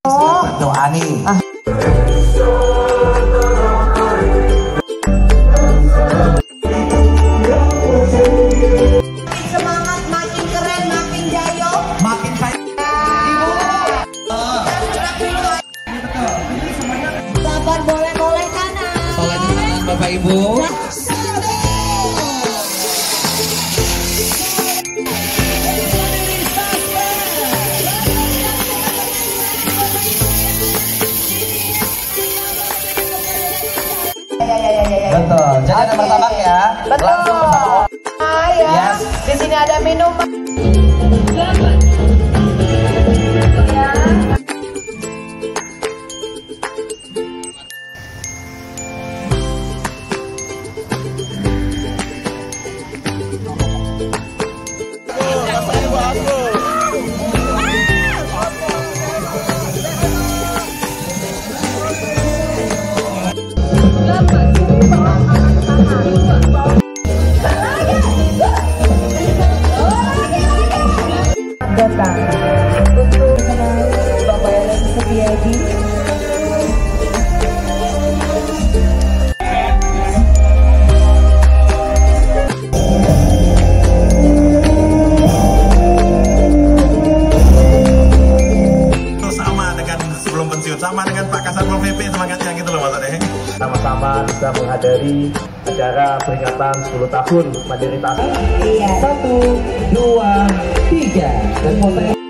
Berdoa nih. Semangat, makin keren, makin jayo, Makin kaya. sabar, boleh kanan. Tolong tangan Bapak Ibu. Betul. Jadi ada martabak ya. Betul. Langsung bersama. Ya. Yes. Di sini ada minuman. Datang untuk mengenal Bapak Ellen Setiadi. Sama dengan sebelum pensiun, sama dengan Pak Kasat Pol PP semangatnya gitu loh Mas Ade. Sama-sama bisa menghadiri acara peringatan 10 tahun Mandiri Tasik. Iya. 1, 2, 3 dan foto.